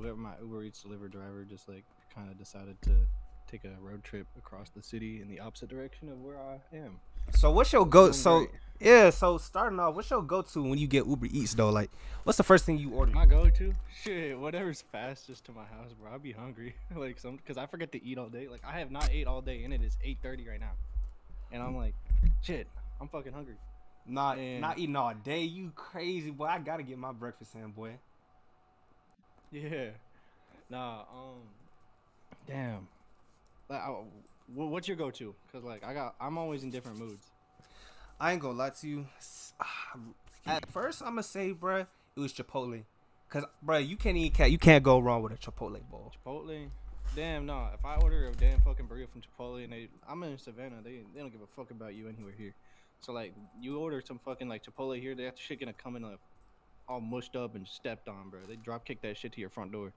my Uber Eats delivery driver just like kind of decided to take a road trip across the city in the opposite direction of where I am. So what's your So it's go? going So great. yeah. So starting off, what's your go to when you get Uber Eats though? Like, what's the first thing you order? My go-to shit, whatever's fastest to my house, bro. I'll be hungry, like some, cause I forget to eat all day. Like I have not ate all day, and it is 8:30 right now, and I'm like, shit, I'm fucking hungry. Not And eating all day. You crazy boy. I gotta get my breakfast in, boy. yeah, nah, damn. Like, what's your go-to? Cause like I'm always in different moods. I ain't gonna lie to you. At first, I'm gonna say, bruh, it was Chipotle, cause bruh, you can't go wrong with a Chipotle bowl. Chipotle. Damn, no. If I order a damn fucking burrito from Chipotle and I'm in Savannah, they don't give a fuck about you anywhere here. So like, you order some fucking like Chipotle here, that shit gonna come in all mushed up and stepped on, bro. They drop kick that shit to your front door.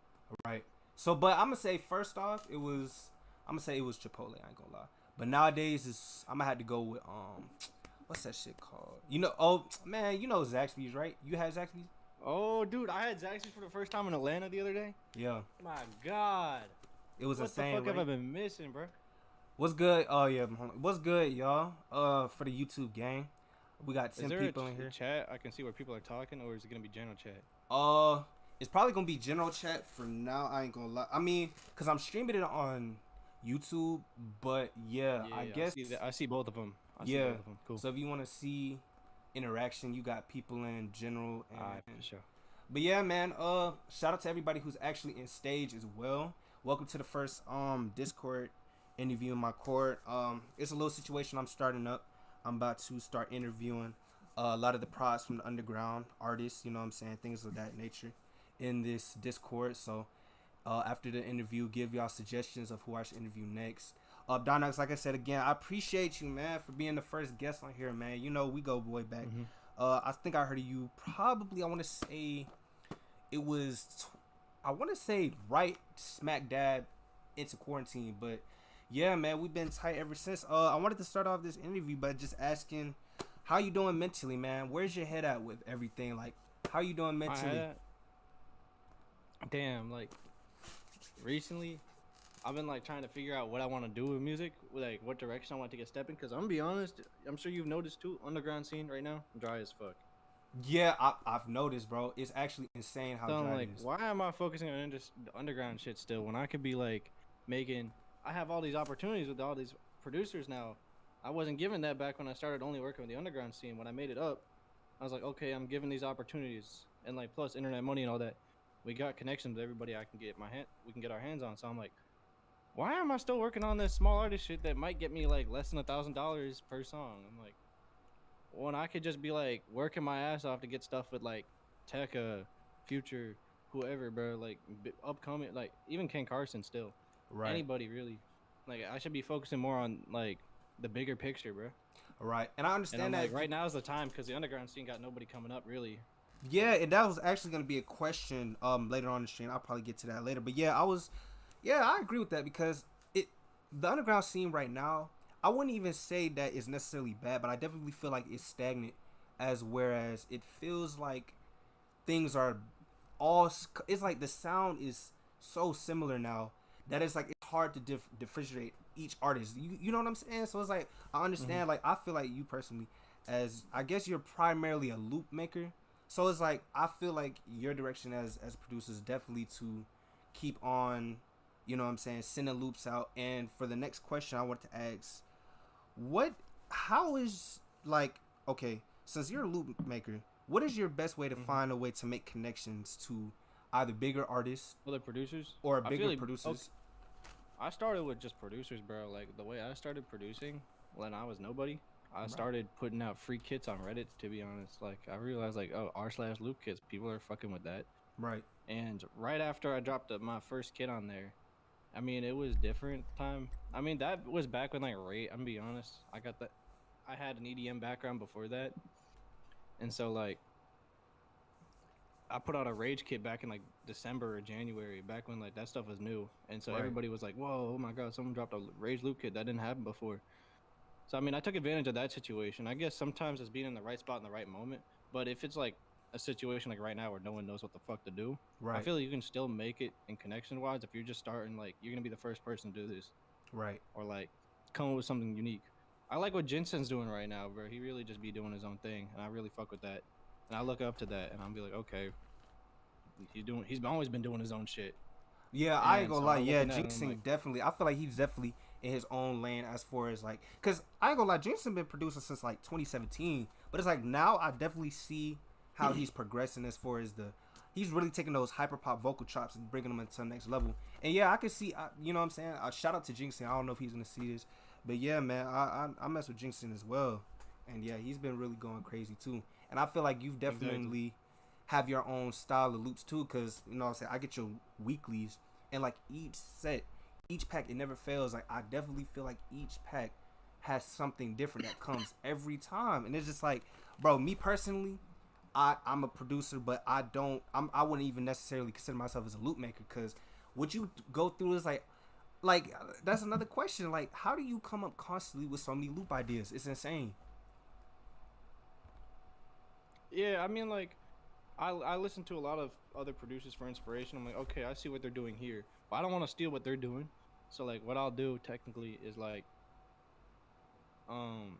Right. So, but I'm gonna say first off, I'm gonna say it was Chipotle. I ain't gonna lie. But nowadays, I'm gonna have to go with what's that shit called? You know, oh man, you know Zaxby's, right? You had Zaxby's? Oh, dude, I had Zaxby's for the first time in Atlanta the other day. Yeah. My God, It was what the insane, fuck have right? I been missing, bro? What's good? Oh yeah, what's good, y'all? For the YouTube gang, we got Is 10 there a people in here. chat I can see where people are talking, or is it gonna be general chat? Uh, it's probably gonna be general chat for now. I ain't gonna lie. I mean, cause I'm streaming it on YouTube, but yeah, Yeah, I yeah, I guess see that. I see both of them. I see yeah. both of them. Cool. So if you want to see interaction, you got people in general, All right, and for sure. but yeah, man. Shout out to everybody who's actually in stage as well. Welcome to the first Discord interview in my court. It's a little situation I'm starting up. I'm about to start interviewing a lot of the prods from the underground artists. You know what I'm saying, things of that nature in this Discord. So after the interview, give y'all suggestions of who I should interview next. Dynox, like I said again, I appreciate you, man, for being the first guest on here, man. You know, we go boy back. Mm-hmm. I think I heard of you probably, I want to say it was, I want to say right smack dab into quarantine. But yeah, man, we've been tight ever since. I wanted to start off this interview by just asking, how you doing mentally, man? Where's your head at with everything? Like, how you doing My mentally? head, damn, like recently I've been like trying to figure out what I want to do with music, like what direction I want to take a step in. Cause I'm gonna be honest, I'm sure you've noticed too, underground scene right now, dry as fuck. Yeah, I've noticed, bro. It's actually insane how So I'm dry like, it is. why am I focusing on the underground shit still when I could be like making? I have all these opportunities with all these producers now. I wasn't given that back when I started only working with the underground scene. When I made it up, I was like, okay, I'm given these opportunities and like plus internet money and all that. We got connections with everybody I can get we can get our hands on. So I'm like, why am I still working on this small artist shit that might get me like less than $1,000 per song? I'm like, when I could just be like working my ass off to get stuff with like Tekka, Future, whoever, bro, like upcoming, like even Ken Carson still, Right. anybody really. Like I should be focusing more on like the bigger picture, bro. Right. And I And I'm understand that. like, right now is the time because the underground scene got nobody coming up really. Yeah, and that was actually going to be a question later on in the stream. I'll probably get to that later. But yeah, I agree with that because the underground scene right now, I wouldn't even say that it's necessarily bad, but I definitely feel like it's stagnant as whereas it feels like things are it's like the sound is so similar now that it's like it's hard to differentiate each artist. You know what I'm saying? So it's like I Mm-hmm. understand. Like I feel like you personally, as I guess you're primarily a loop maker. So it's like I feel like your direction as a producer is definitely to keep on, you know what I'm saying, sending loops out. And for the next question, I want to ask, what, how is like okay, since you're a loop maker, what is your best way to Mm-hmm. find a way to make connections to either bigger artists Other producers, or I feel bigger like okay, producers? I started with just producers, bro. Like the way I started producing when I was nobody, I Right. started putting out free kits on Reddit. To be honest, like I realized like oh r/loop kits, people are fucking with that. Right. And right after I dropped my first kit on there, I mean it was different time. I mean that was back when like rate. I'm gonna be honest, I got that. I had an EDM background before that, and so like I put out a rage kit back in like December or January, back when like that stuff was new, and so Right. everybody was like, "Whoa, oh my god, someone dropped a rage loop kit that didn't happen before." So I mean, I took advantage of that situation. I guess sometimes it's being in the right spot in the right moment, but if it's like a situation like right now where no one knows what the fuck to do. I Right. feel like you can still make it in connection wise if you're just starting. Like you're gonna be the first person to do this, Right. or like come up with something unique. I like what Jensen's doing right now, bro. He really just be doing his own thing, and I really fuck with that. And I look up to that, and I'm be like, okay, he's always been doing his own shit, Yeah, I ain't and gonna so lie. I look Yeah, at that and I'm Jinxing like, definitely. I feel like he's definitely in his own lane as far as like, cause I ain't gonna lie. Jinxing been producing since like 2017, but it's like now I definitely see how he's progressing as far as he's really taking those hyper pop vocal chops and bringing them into the next level. And yeah, I can see. You know what I'm saying? Shout out to Jinxing. I don't know if he's gonna see this, but yeah, man, I mess with Jinxing as well, and yeah, he's been really going crazy too. And I feel like you've exactly. definitely have your own style of loops too, cause you know what I'm saying. I get your weeklies and like each set, each pack, it never fails. Like I definitely feel like each pack has something different that comes every time, and it's just like, bro, me personally, I'm a producer, but I wouldn't even necessarily consider myself as a loop maker, because what you go through is like that's another question. Like, how do you come up constantly with so many loop ideas? It's insane. Yeah, I mean, like I listen to a lot of other producers for inspiration. I'm like, okay, I see what they're doing here, but I don't want to steal what they're doing. So like, what I'll do technically is like, um,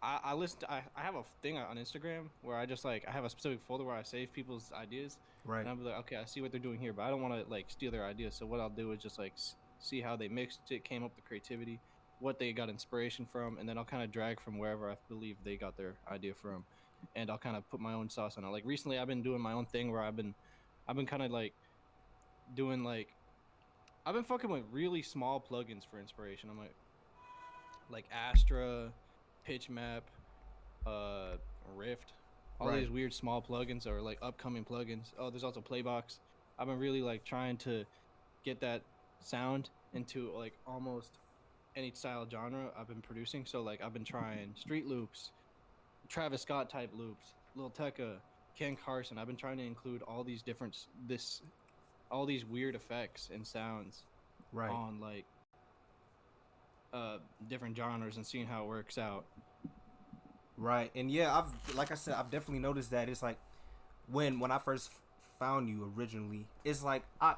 I listen to I have a thing on Instagram where I just like I have a specific folder where I save people's ideas, Right. and I'll be like, okay, I see what they're doing here, but I don't want to like steal their ideas. So what I'll do is just like see how they mixed it, came up with the creativity, what they got inspiration from, and then I'll kind of drag from wherever I believe they got their idea from, and I'll kind of put my own sauce on it. Like recently, I've been doing my own thing where I've been kind of like doing like I've been fucking with really small plugins for inspiration. I'm like Astra, Pitch Map, uh Rift, all Right. these weird small plugins or like upcoming plugins. Oh, there's also Playbox. I've been really like trying to get that sound into like almost any style genre I've been producing. So like I've been trying street loops, Travis Scott type loops, Lil Tecca, Ken Carson. I've been trying to include all these different this all these weird effects and sounds Right. on like uh different genres and seeing how it works out. Right. And yeah, I've like I said, I've definitely noticed that it's like when I first found you originally, it's like I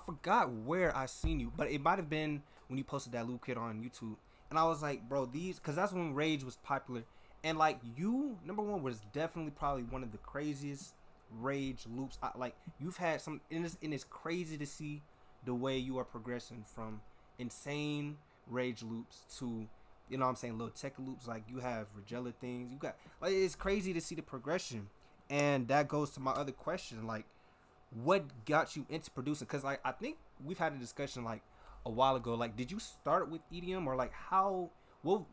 forgot where I seen you, but it might have been when you posted that loop kit on YouTube, and I was like, bro, these, because that's when Rage was popular, and like you, number one, was definitely probably one of the craziest Rage loops. Like you've had some, and it's crazy to see the way you are progressing from insane Rage loops to, you know what I'm saying, little tech loops. Like you have Regella things, you got, like, it's crazy to see the progression. And that goes to my other question, like, what got you into producing? Because like I think we've had a discussion like a while ago. Like, did you start with EDM, or like how? What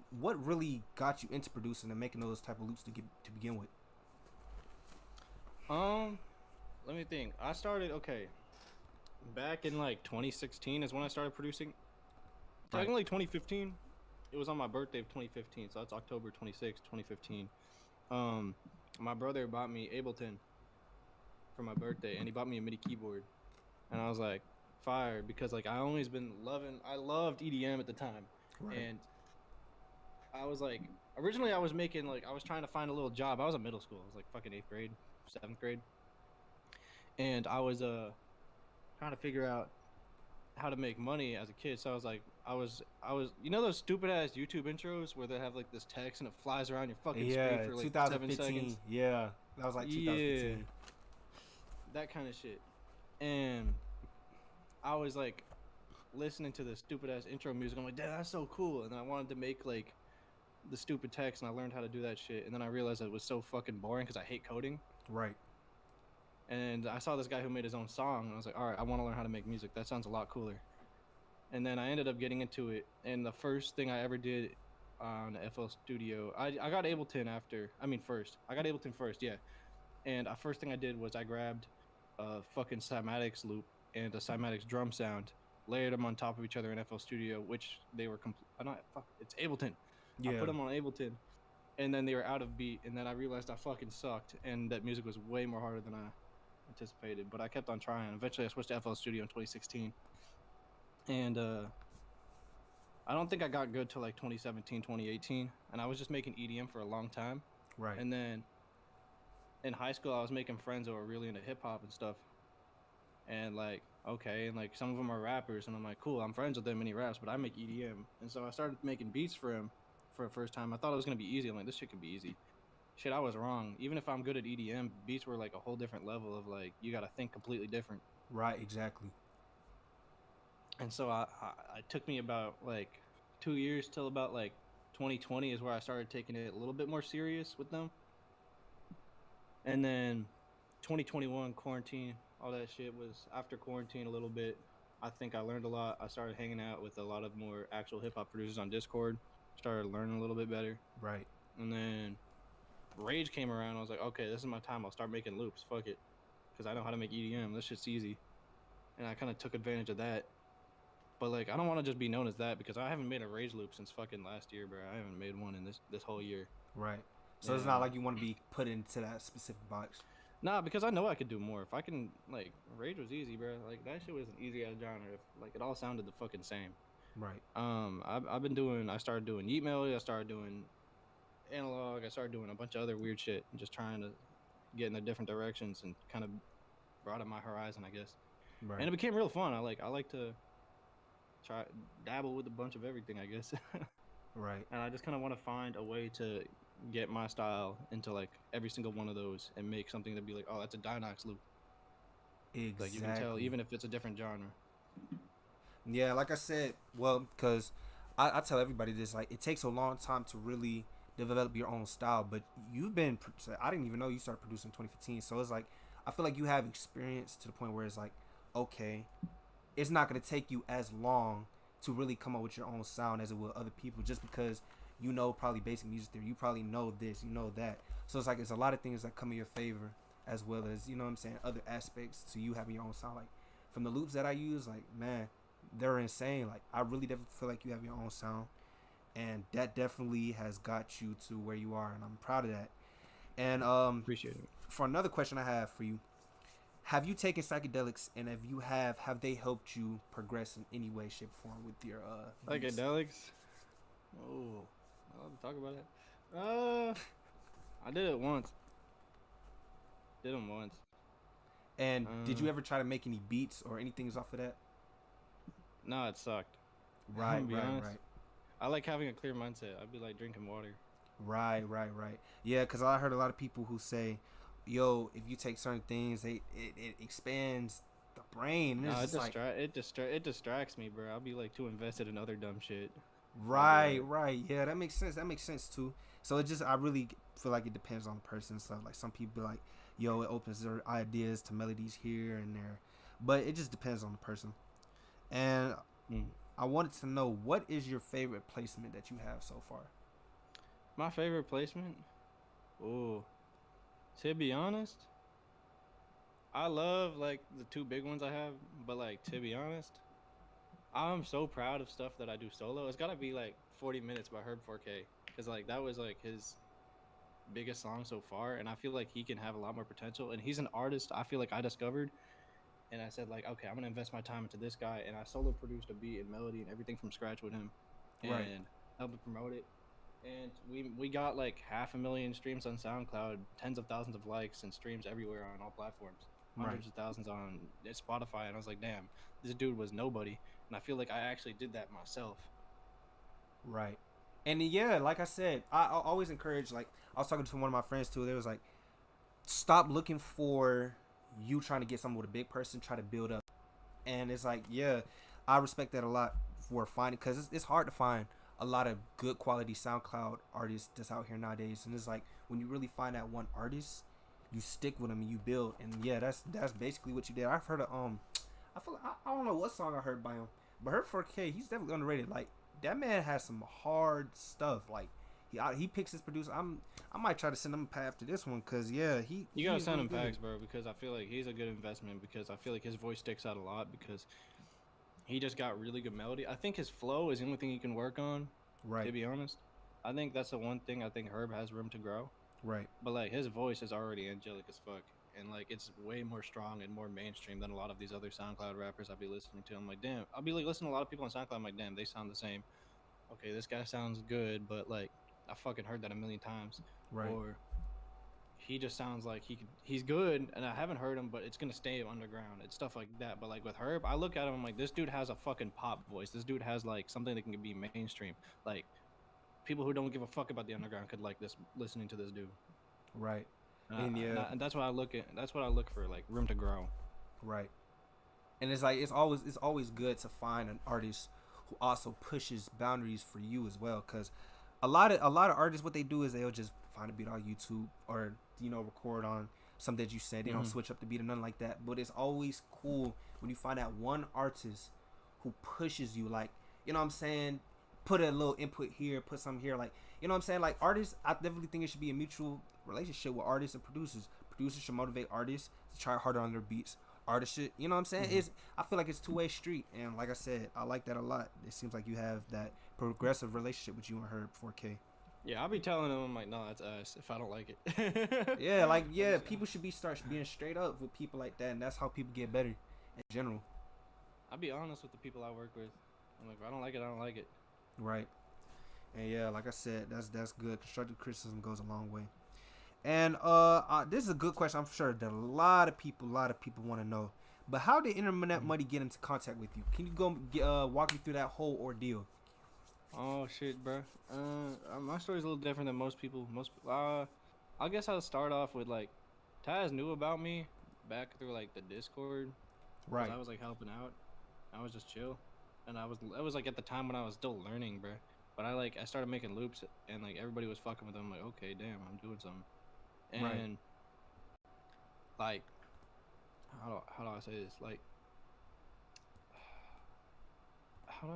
really got you into producing and making those type of loops to begin with? Um, Let me think. I started okay back in like 2016 is when I started producing. Right. Technically 2015. It was on my birthday of 2015, so that's October 26, 2015. Um, my brother bought me Ableton for my birthday, and he bought me a MIDI keyboard, and I was like, fire, because like I loved EDM at the time, Right. and I was like, originally I was making like I was trying to find a little job. I was in middle school. I was like fucking eighth grade, seventh grade, and I was trying to figure out how to make money as a kid. So I was like, I was, you know those stupid ass YouTube intros where they have like this text and it flies around your fucking screen Yeah, for like 7 seconds. 2015. Yeah, that was like Yeah, 2015. that kind of shit. And I was like listening to the stupid ass intro music. I'm like, damn, that's so cool. And then I wanted to make like the stupid text, and I learned how to do that shit. And then I realized it was so fucking boring because I hate coding. Right. And I saw this guy who made his own song, and I was like, all right, I want to learn how to make music. That sounds a lot cooler. And then I ended up getting into it. And the first thing I ever did on FL Studio, I got Ableton after. I mean, first. I got Ableton first, yeah. And the first thing I did was I grabbed a fucking cymatics loop and a cymatics drum sound, layered them on top of each other in FL Studio, which they were not fuck. It's Ableton. I Yeah. put them on Ableton, and then they were out of beat. And then I realized I fucking sucked, and that music was way more harder than I anticipated. But I kept on trying. Eventually, I switched to FL Studio in 2016, and I don't think I got good till like 2017, 2018, and I was just making EDM for a long time. Right. And then in high school I was making friends that were really into hip hop and stuff, and like okay, and like some of them are rappers, and I'm like cool, I'm friends with them and he raps, but I make EDM, and so I started making beats for him for the first time. I thought it was gonna be easy. I'm like this shit could be easy. Shit, I was wrong. Even if I'm good at EDM, beats were like a whole different level of like you got to think completely different. Right, exactly. And so it took me about like 2 years till about like 2020 is where I started taking it a little bit more serious with them. And then 2021 quarantine, all that shit was after quarantine a little bit. I think I learned a lot. I started hanging out with a lot of more actual hip hop producers on Discord. Started learning a little bit better. Right. And then Rage came around. I was like, okay, this is my time. I'll start making loops. Fuck it, because I know how to make EDM. This shit's easy. And I kind of took advantage of that. But like, I don't want to just be known as that because I haven't made a Rage loop since fucking last year, bro. I haven't made one in this whole year. Right. So it's not like you want to be put into that specific box. Nah, because I know I could do more. If I can, like, Rage was easy, bro. Like that shit was an easy ass genre. If, like it all sounded the fucking same. Right. I've been doing. I started doing Yeet Melody. I started doing analog. I started doing a bunch of other weird shit and just trying to get in the different directions and kind of broaden my horizon, I guess. Right. And it became real fun. I like to try dabble with a bunch of everything, I guess. Right. And I just kind of want to find a way to get my style into like every single one of those and make something to be like, oh, that's a Dynox loop. Exactly. Like you can tell even if it's a different genre. Yeah, like I said, well, because I tell everybody this, like it takes a long time to really develop your own style, but you've been, I didn't even know you started producing in 2015, so it's like I feel like you have experience to the point where it's like, okay, it's not going to take you as long to really come up with your own sound as it will other people, just because you know probably basic music theory, you probably know this, you know that, so it's like it's a lot of things that come in your favor, as well as, you know what I'm saying, other aspects to you having your own sound. Like from the loops that I use, like man, they're insane. Like I really definitely feel like you have your own sound, and that definitely has got you to where you are, and I'm proud of that. And Appreciate it. for another question I have for you, have you taken psychedelics, and if you have they helped you progress in any way, shape, form with your beats? Psychedelics. Oh, I'll talk about it. I did it once. Did them once. And did you ever try to make any beats or anything off of that? No, it sucked. Right, Be right, honest. right. I like having a clear mindset. I'd be like drinking water. Right, right, right. Yeah, because I heard a lot of people who say, "Yo, if you take certain things, it expands the brain." And No, it's just like, it distracts me, bro. I'll be like too invested in other dumb shit. right, right. Yeah, that makes sense. That makes sense too. So it just, I really feel like it depends on the person and stuff. Like some people be like, "Yo, it opens their ideas to melodies here and there," but it just depends on the person. And I wanted to know, what is your favorite placement that you have so far? My favorite placement? Oh, to be honest, I love like the two big ones I have, but like to be honest, I'm so proud of stuff that I do solo. It's gotta be like 40 Minutes by Herb 4K, because like that was like his biggest song so far, and I feel like he can have a lot more potential. And he's an artist I feel like I discovered, and I said like, okay, I'm gonna invest my time into this guy, and I solo produced a beat and melody and everything from scratch with him, and Right. helped him promote it. And we got like 500,000 streams on SoundCloud, tens of thousands of likes, and streams everywhere on all platforms, hundreds Right. of thousands on Spotify. And I was like, damn, this dude was nobody, and I feel like I actually did that myself. Right. And yeah, like I said, I always encourage, like, I was talking to one of my friends too. They was like, stop looking for you trying to get something with a big person, try to build up. And it's like, yeah, I respect that a lot for finding, because it's hard to find a lot of good quality SoundCloud artists that's out here nowadays. And it's like, when you really find that one artist, you stick with them and you build. And yeah, that's basically what you did. I've heard of I feel like, I don't know what song I heard by him, but Herb 4K, he's definitely underrated. Like that man has some hard stuff. Like he picks his producer. I might try to send him a pack after this one, cause yeah, You gotta he's send really him good. packs, bro, because I feel like he's a good investment, because I feel like his voice sticks out a lot, because he just got really good melody. I think his flow is the only thing he can work on, to Right, be honest. I think that's the one thing I think Herb has room to grow. right, But like his voice is already angelic as fuck, and like it's way more strong and more mainstream than a lot of these other SoundCloud rappers I'll be listening to. I'm like, damn. I'll be like listening to a lot of people on SoundCloud. I'm like, damn, they sound the same. Okay, this guy sounds good, but like I fucking heard that a million times. right, Or he just sounds like he's good, and I haven't heard him, but it's gonna stay underground. It's stuff like that. But like with Herb, I look at him, I'm like, this dude has a fucking pop voice. This dude has like something that can be mainstream. Like people who don't give a fuck about the underground could like this listening to this dude. Right. And, And yeah, and that's what I look at. That's what I look for, like room to grow. right. And it's like it's always good to find an artist who also pushes boundaries for you as well, because a lot of artists, what they do is they'll just find a beat on YouTube, or record on something that you said. They don't switch up the beat or nothing like that. But it's always cool when you find that one artist who pushes you, like, what I'm saying, put a little input here, put something here, like, what I'm saying, like, artists, I definitely think it should be a mutual relationship with artists and producers. Producers should motivate artists to try harder on their beats. Artists should, what I'm saying, is I feel like it's two-way street, and like I said, I like that a lot. It seems like you have that progressive relationship with you and her 4K. Yeah, I'll be telling him, I'm like, no, that's us. If I don't like it. Yeah, like, yeah, people should start being straight up with people like that, and that's how people get better in general. I'll be honest with the people I work with. I'm like, if I don't like it, I don't like it. Right. And yeah, like I said, that's good. Constructive criticism goes a long way. And this is a good question. I'm sure that a lot of people want to know. But how did Internet Money get into contact with you? Can you go walk me through that whole ordeal? Oh shit, bro. My story's a little different than most people. I guess I'll start off with like, Taz knew about me back through like the Discord. Right. I was like helping out. I was just chill, and it was like at the time when I was still learning, bro. But I started making loops, and like everybody was fucking with them. I'm like, okay, damn, I'm doing something. And Right. like, how do I say this? Like, how do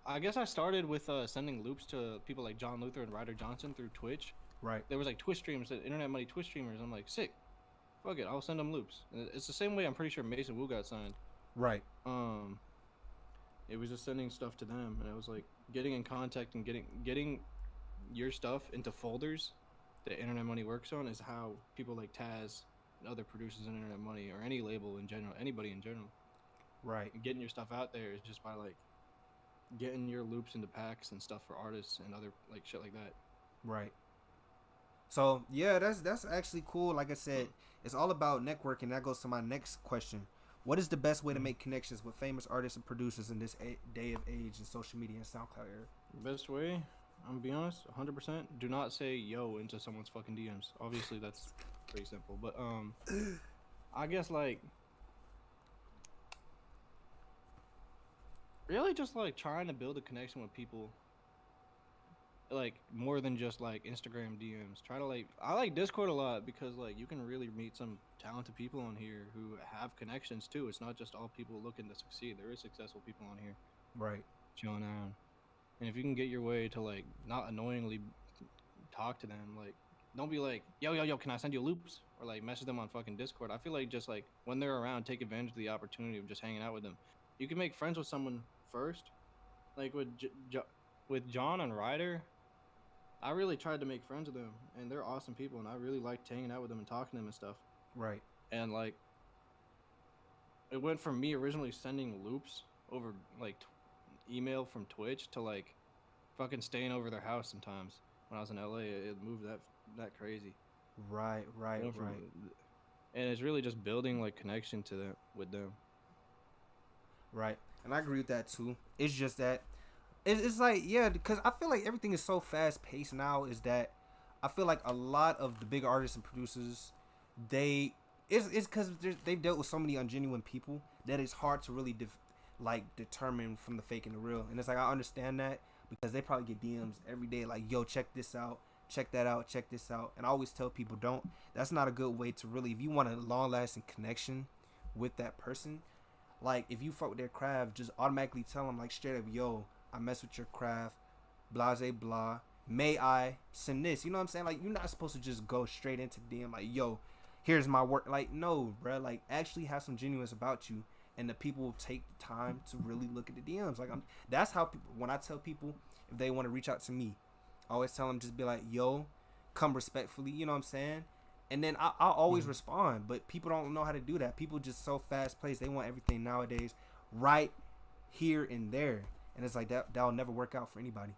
I guess I started with sending loops to people like John Luther and Ryder Johnson through Twitch. Right. There was like Twitch streams, Internet Money Twitch streamers. I'm like, sick. Fuck it, I'll send them loops. And it's the same way I'm pretty sure Mason Wu got signed. Right. It was just sending stuff to them, and it was like getting in contact and getting your stuff into folders that Internet Money works on is how people like Taz and other producers in Internet Money, or any label in general, anybody in general, Right. and getting your stuff out there is just by like getting your loops into packs and stuff for artists and other like shit like that. Right. So yeah, that's actually cool. Like I said, it's all about networking. That goes to my next question. What is the best way to make connections with famous artists and producers in this day of age in social media and SoundCloud era? Best way, I'm gonna be honest, 100%. Do not say yo into someone's fucking DMs. Obviously, that's pretty simple. But I guess like really just like trying to build a connection with people, like more than just like Instagram DMs. Try to like, I like Discord a lot because like you can really meet some talented people on here who have connections too. It's not just all people looking to succeed. There is successful people on here Right. chilling out. And if you can get your way to like not annoyingly talk to them, like don't be like, yo, can I send you loops? Or like message them on fucking Discord. I feel like just like when they're around, take advantage of the opportunity of just hanging out with them. You can make friends with someone first. Like with John and Ryder, I really tried to make friends with them, and they're awesome people, and I really liked hanging out with them and talking to them and stuff. Right. And like, it went from me originally sending loops over like email from Twitch to like fucking staying over their house sometimes. When I was in LA, it moved that crazy. Right. Right. Went from- Right. And it's really just building like connection to them with them. Right. And I agree with that too. It's just that it's like, yeah, because I feel like everything is so fast paced now. Is that I feel like a lot of the big artists and producers, it's because they've dealt with so many ungenuine people that it's hard to really determine from the fake and the real. And it's like, I understand that because they probably get DMs every day like, yo, check this out, check that out, check this out. And I always tell people, that's not a good way to really, if you want a long lasting connection with that person, like if you fuck with their craft, just automatically tell them like straight up, yo, I mess with your craft, blah, blah. May I send this? You know what I'm saying? Like, you're not supposed to just go straight into DM like, yo, here's my work. Like, no, bro. Like, actually have some genuineness about you, and the people will take the time to really look at the DMs. Like, that's how people. When I tell people if they want to reach out to me, I always tell them just be like, yo, come respectfully. You know what I'm saying? And then I'll always respond. But people don't know how to do that. People just so fast paced. They want everything nowadays right here and there. And it's like that'll never work out for anybody.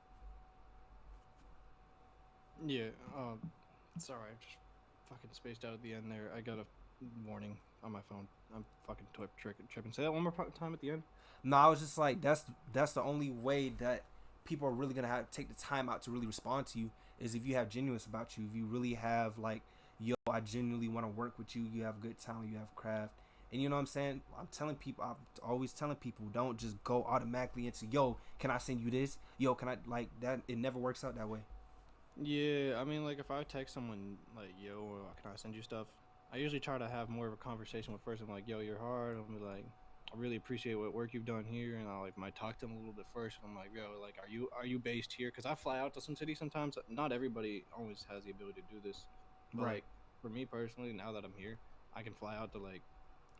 Yeah. Sorry, I just fucking spaced out at the end there. I got a warning on my phone. I'm fucking tripping. Say that one more time at the end. No, I was just like, that's the only way that people are really gonna have take the time out to really respond to you is if you have genuineness about you. If you really have like, yo, I genuinely want to work with you. You have good talent. You have craft. And you know what I'm saying? I'm always telling people, don't just go automatically into, yo, can I send you this? Yo, can I, like, that? It never works out that way. Yeah, I mean, like, if I text someone, like, yo, can I send you stuff? I usually try to have more of a conversation with first. I'm like, yo, you're hard. I'm like, I really appreciate what work you've done here. And I, like, might talk to them a little bit first. And I'm like, yo, like, are you based here? Because I fly out to some cities sometimes. Not everybody always has the ability to do this. But, Right. like, for me personally, now that I'm here, I can fly out to, like,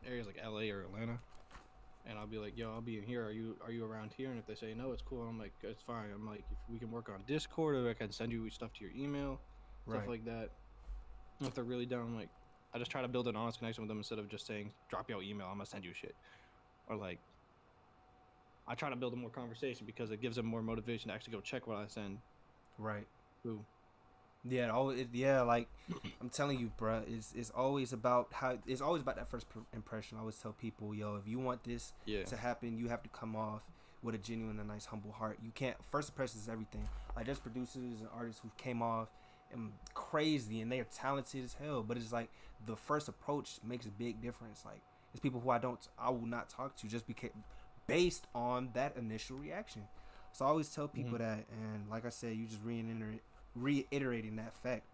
areas like LA or Atlanta, and I'll be like, yo, I'll be in here. Are you around here? And if they say no, it's cool. I'm like, it's fine. I'm like, if we can work on Discord, or I can send you stuff to your email, Right. stuff like that. And if they're really down, like, I just try to build an honest connection with them instead of just saying, drop your email, I'm gonna send you shit. Or like, I try to build a more conversation because it gives them more motivation to actually go check what I send. Right. Who? Yeah, like I'm telling you, bruh, it's always about that first impression. I always tell people, yo, if you want this to happen, you have to come off with a genuine and nice, humble heart. You can't. First impression is everything. Like there's producers and artists who came off and crazy and they are talented as hell, but it's like the first approach makes a big difference. Like it's people who I will not talk to just because based on that initial reaction. So I always tell people that, and like I said, you just reiterating that fact.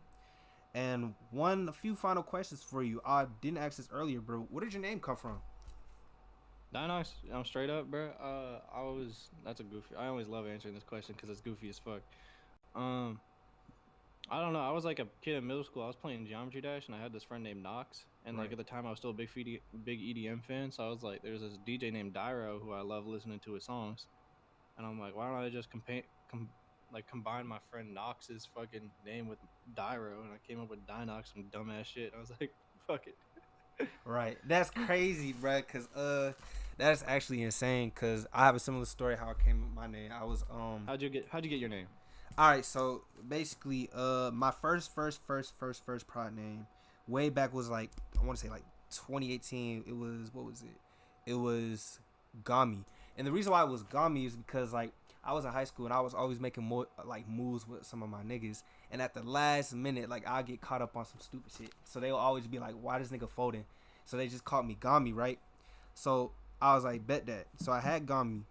And a few final questions for you. I didn't ask this earlier, bro. Where did your name come from? Dynox, I'm straight up, bro. That's a goofy. I always love answering this question because it's goofy as fuck. I don't know. I was like a kid in middle school. I was playing Geometry Dash, and I had this friend named Knox. And like at the time, I was still a big EDM fan. So I was like, there's this DJ named Dyro who I love listening to his songs. And I'm like, why don't I just combine my friend Knox's fucking name with Dyro? And I came up with Dynox, some dumbass shit. I was like, fuck it. Right. That's crazy, bro. Cause that's actually insane. Cause I have a similar story how I came up with my name. I was How'd you get your name? All right, so basically, my first product name, way back was like I want to say like 2018. It was It was Gami, and the reason why it was Gami is because like I was in high school and I was always making more like moves with some of my niggas, and at the last minute, like I get caught up on some stupid shit, so they'll always be like, "Why this nigga folding?" So they just called me Gami, right? So I was like, "Bet that." So I had Gami,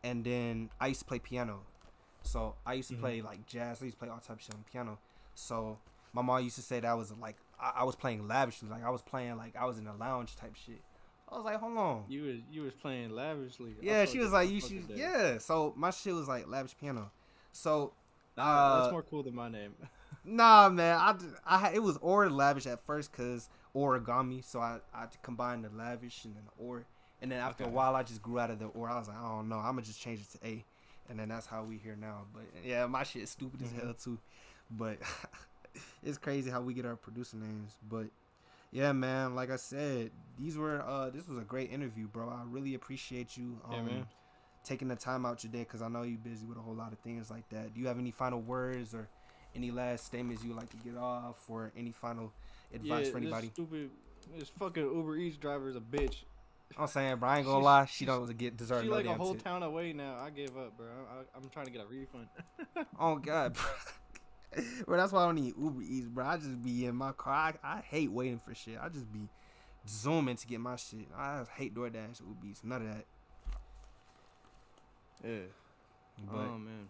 and then I used to play piano. So I used to play like jazz. I used to play all type of shit on piano. So my mom used to say that I was like I was playing lavishly, like I was playing like I was in a lounge type shit. I was like, hold on. You was playing lavishly. Yeah, she was like, you should. Yeah. So my shit was like lavish piano. So that's more cool than my name. Nah, man. It was or lavish at first cause origami. So I combined the lavish and then the or, and then after a while I just grew out of the or. I was like, I don't know. I'm gonna just change it to A. And then that's how we here now. But yeah, my shit is stupid as hell too. But it's crazy how we get our producer names. But yeah, man, like I said, this was a great interview, bro. I really appreciate you taking the time out your day because I know you're busy with a whole lot of things like that. Do you have any final words or any last statements you would like to get off or any final advice for anybody? This fucking Uber Eats driver is a bitch. I'm saying, bro, I ain't gonna lie. She don't deserve She no like damn a whole tip. town away now. I gave up, bro. I'm trying to get a refund. Oh, God, bro. Bro, that's why I don't need Uber Eats, bro. I just be in my car. I hate waiting for shit. I just be zooming to get my shit. I hate DoorDash, Uber Eats, none of that. Yeah. But, oh, man.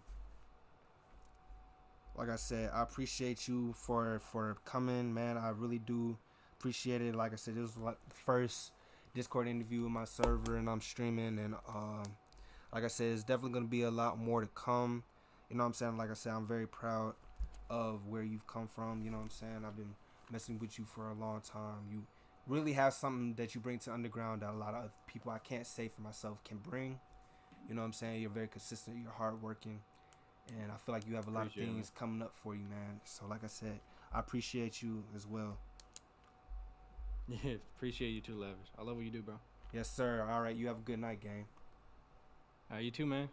Like I said, I appreciate you for coming, man. I really do appreciate it. Like I said, this was like the first Discord interview with my server, and I'm streaming, and like I said, it's definitely gonna be a lot more to come. You know what I'm saying? Like I said, I'm very proud of where you've come from. You know what I'm saying? I've been messing with you for a long time. You really have something that you bring to underground that a lot of people, I can't say for myself, can bring. You know what I'm saying? You're very consistent. You're hardworking, and I feel like you have a lot of things coming up for you, man. So like I said, I appreciate you as well. Yeah, appreciate you too, Lavish. I love what you do, bro. Yes, sir. All right, you have a good night, gang. You too, man.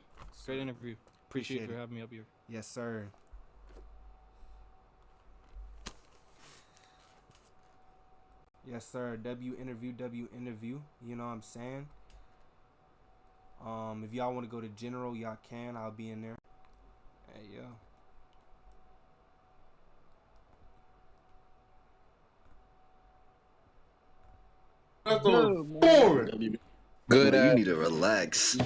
Great interview. Appreciate you for having me up here. Yes, sir. Yes, sir. W interview. You know what I'm saying? If y'all want to go to general, y'all can. I'll be in there. Hey, yo. That's boring. Good. Bro, you need to relax.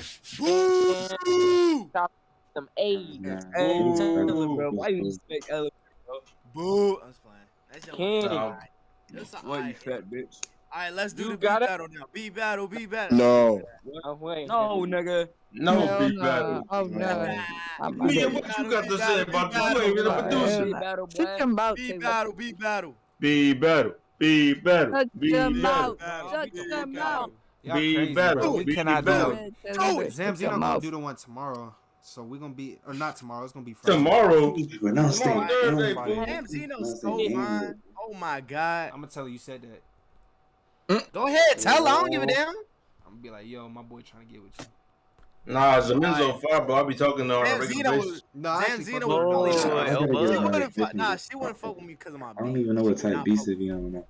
Stop some age. Boo. Bro, why you expect elevator, bro? Boo. I was playing. That's your King. alright. That's What, you alright. fat bitch? Alright, let's do You the beat got it? battle now. Beat battle, beat battle. No. Oh, wait. No, nigga. No, Hell big nah. battle. Oh no. I'm not Mia, doing what it. you got to say about this? You ain't even a Hell producer. nah. battle, boy. Shut your mouth, Beat Taylor. battle, beat battle. Big battle. Big battle. Shut Big your battle. mouth. Battle, Shut beat your mouth. battle. Y'all Be crazy, better. bro. We Be cannot do better. it. Shut your Zamzino gonna mouth. do the one tomorrow. So we're gonna be, or not tomorrow. It's gonna be Friday. Tomorrow. We're not Tomorrow, staying. Thursday, Friday. fool. Damn, Zeno's Not so saying fine. Oh my god. I'm gonna tell her you said that. Go ahead, tell her. I don't give a damn. I'm gonna be like, yo, my boy trying to get with you. Nah, Zamin's on fire, bro. I be talking on a Damn, regular Zeno basis. was. No, I actually Zeno fuck with her. was. I gotta get She another wouldn't fuck. 50. Nah, she wouldn't fuck with me because of my I don't beat. even know She what would type not beats fuck it be on.